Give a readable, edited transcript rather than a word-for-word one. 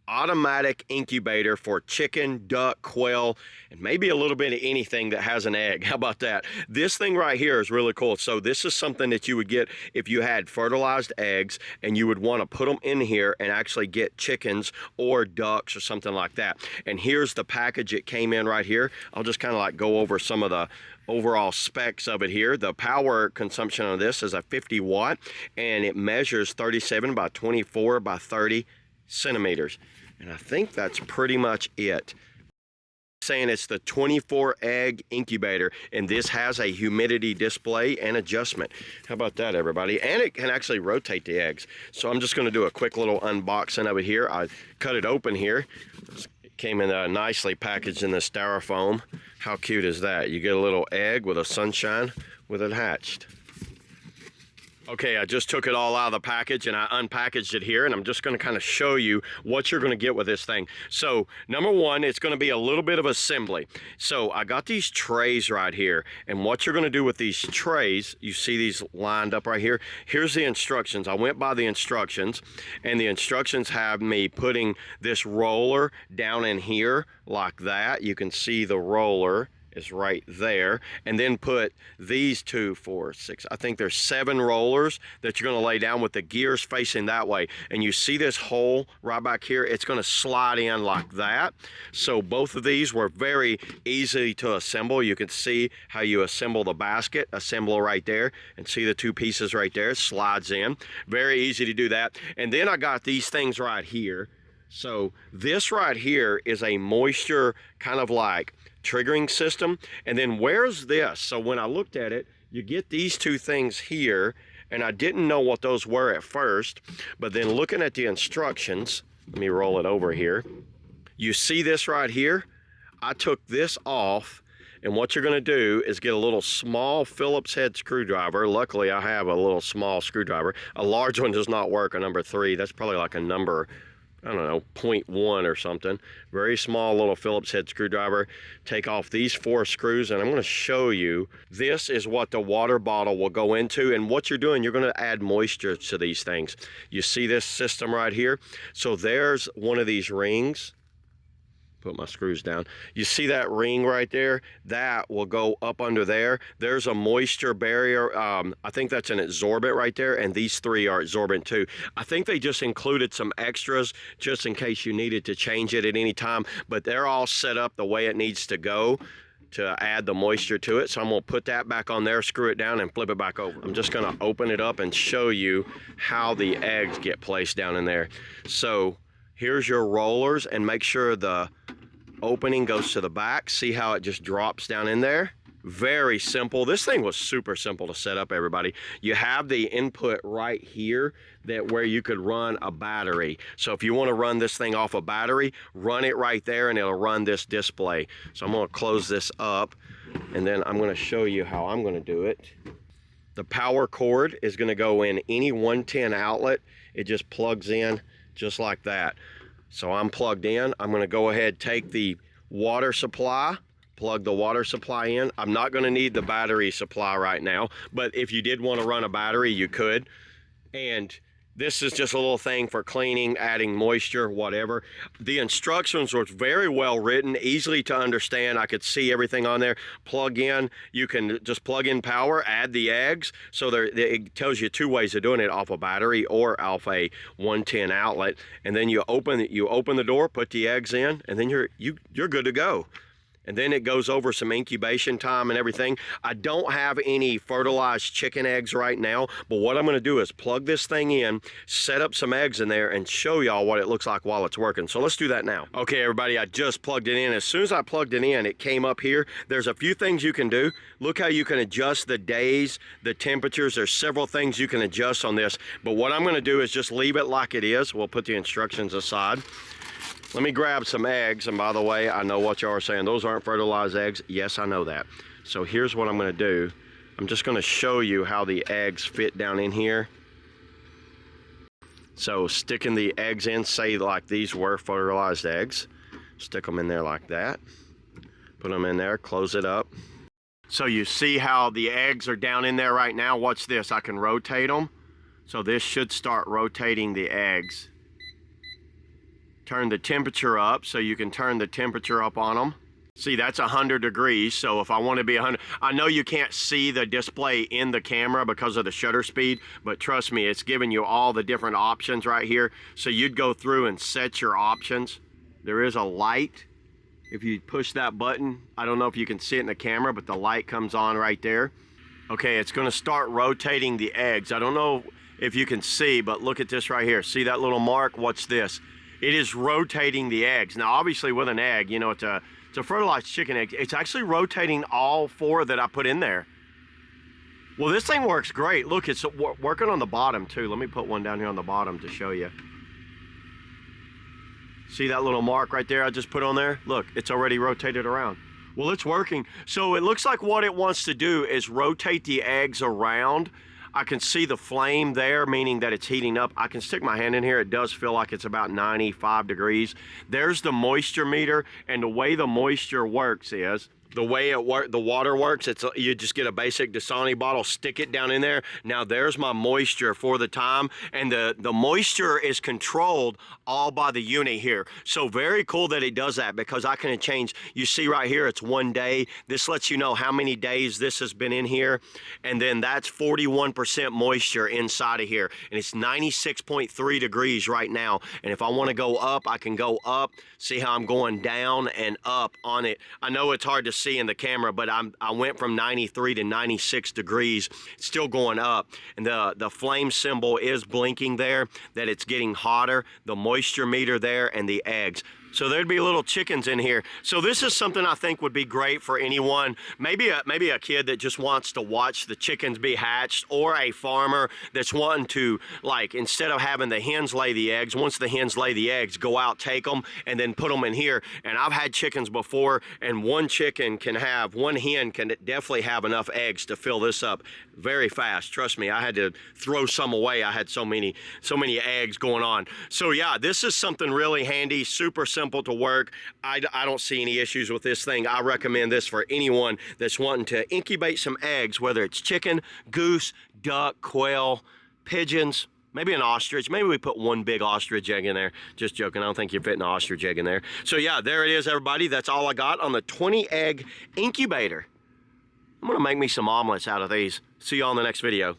automatic incubator for chicken, duck, quail, and maybe a little bit of anything that has an egg. How about that? This thing right here is really cool. So this is something that you would get if you had fertilized eggs and you would want to put them in here and actually get chickens or ducks or something like that. And here's the package it came in right here. I'll just kind of like go over some of the overall specs of it here. The power consumption of this is a 50 watt and it measures 37 by 24 by 30 centimeters. And I think that's pretty much it. Saying it's the 24 egg incubator, and this has a humidity display and adjustment. How about that, everybody? And it can actually rotate the eggs. So I'm just going to do a quick little unboxing of it here. I cut it open here. It came in nicely packaged in the styrofoam. How cute is that? You get a little egg with a sunshine with it hatched. Okay, I just took it all out of the package and I unpackaged it here, and I'm just going to kind of show you what you're going to get with this thing. So number one, it's going to be a little bit of assembly. So I got these trays right here, and what you're going to do with these trays, you see these lined up right here. Here's the instructions. I went by the instructions, and the instructions have me putting this roller down in here like that. You can see the roller is right there, and then put these 2, 4, 6, I think there's 7 rollers that you're going to lay down with the gears facing that way. And you see this hole right back here, it's going to slide in like that. So both of these were very easy to assemble. You can see how you assemble the basket, assemble right there, and see the 2 pieces right there, it slides in. Very easy to do that. And then I got these things right here. So this right here is a moisture kind of like triggering system. And then where's this? So when I looked at it, you get these 2 things here, and I didn't know what those were at first, but then looking at the instructions, let me roll it over here. You see this right here? I took this off, and what you're going to do is get a little small Phillips head screwdriver. Luckily, I have a little small screwdriver. A large one does not work, a number 3. That's probably like a number, I don't know, 0.1 or something. Very small little Phillips head screwdriver. Take off these 4 screws, and I'm going to show you. This is what the water bottle will go into, and what you're doing, you're going to add moisture to these things. You see this system right here? So there's one of these rings. Put my screws down. You see that ring right there? That will go up under there. There's a moisture barrier. I think that's an absorbent right there, and these 3 are absorbent too. I think they just included some extras just in case you needed to change it at any time, but they're all set up the way it needs to go to add the moisture to it. So I'm gonna put that back on there, screw it down, and flip it back over. I'm just gonna open it up and show you how the eggs get placed down in there. So here's your rollers, and make sure the opening goes to the back. See how it just drops down in there? Very simple. This thing was super simple to set up, everybody. You have the input right here that where you could run a battery. So if you want to run this thing off a battery, run it right there and it'll run this display. So I'm going to close this up, and then I'm going to show you how I'm going to do it. The power cord is going to go in any 110 outlet. It just plugs in just like that. So I'm plugged in. I'm going to go ahead, take the water supply, plug the water supply in. I'm not going to need the battery supply right now, but if you did want to run a battery, you could. And this is just a little thing for cleaning, adding moisture, whatever. The instructions were very well written, easily to understand. I could see everything on there. Plug in, you can just plug in power, add the eggs. So it tells you 2 ways of doing it, off a battery or off a 110 outlet. And then you open the door, put the eggs in, and then you're good to go. And then it goes over some incubation time and everything. I don't have any fertilized chicken eggs right now, but what I'm going to do is plug this thing in, set up some eggs in there, and show y'all what it looks like while it's working. So let's do that now. Okay, everybody, I just plugged it in. As soon as I plugged it in, it came up here. There's a few things you can do. Look how you can adjust the days, the temperatures. There's several things you can adjust on this, but what I'm going to do is just leave it like it is. We'll put the instructions aside. Let me grab some eggs, and by the way, I know what y'all are saying. Those aren't fertilized eggs. Yes, I know that. So here's what I'm going to do. I'm just going to show you how the eggs fit down in here. So sticking the eggs in, say like these were fertilized eggs. Stick them in there like that. Put them in there, close it up. So you see how the eggs are down in there right now. Watch this, I can rotate them. So this should start rotating the eggs. Turn the temperature up, so you can turn the temperature up on them. See, that's 100 degrees, so if I want to be 100, I know you can't see the display in the camera because of the shutter speed, but trust me, it's giving you all the different options right here. So you'd go through and set your options. There is a light. If you push that button, I don't know if you can see it in the camera, but the light comes on right there. Okay, it's going to start rotating the eggs. I don't know if you can see, but look at this right here. See that little mark? What's this? It is rotating the eggs. Now, obviously with an egg, you know, it's a fertilized chicken egg. It's actually rotating all 4 that I put in there. Well, this thing works great. Look, it's working on the bottom too. Let me put one down here on the bottom to show you. See that little mark right there I just put on there? Look, it's already rotated around. Well, it's working. So it looks like what it wants to do is rotate the eggs around. I can see the flame there, meaning that it's heating up. I can stick my hand in here. It does feel like it's about 95 degrees. There's the moisture meter, and the way the moisture works is, the way the water works, you just get a basic Dasani bottle, stick it down in there. Now there's my moisture for the time, and the moisture is controlled all by the unit here. So very cool that it does that, because I can change. You see right here, it's 1 day. This lets you know how many days this has been in here, and then that's 41% moisture inside of here, and it's 96.3 degrees right now. And if I want to go up, I can go up. See how I'm going down and up on it. I know it's hard to see in the camera, but I went from 93 to 96 degrees. It's still going up, and the flame symbol is blinking there, that it's getting hotter, the moisture meter there, and the eggs. So there'd be little chickens in here. So this is something I think would be great for anyone, maybe a kid that just wants to watch the chickens be hatched, or a farmer that's wanting to, like, instead of having the hens lay the eggs, once the hens lay the eggs, go out, take them, and then put them in here. And I've had chickens before, and one hen can definitely have enough eggs to fill this up very fast. Trust me, I had to throw some away. I had so many eggs going on. So yeah, this is something really handy, super simple to work. I don't see any issues with this thing. I recommend this for anyone that's wanting to incubate some eggs, whether it's chicken, goose, duck, quail, pigeons, maybe an ostrich. Maybe we put one big ostrich egg in there. Just joking. I don't think you're fitting an ostrich egg in there. So yeah, there it is, everybody. That's all I got on the 20 egg incubator. I'm gonna make me some omelets out of these. See you all in the next video.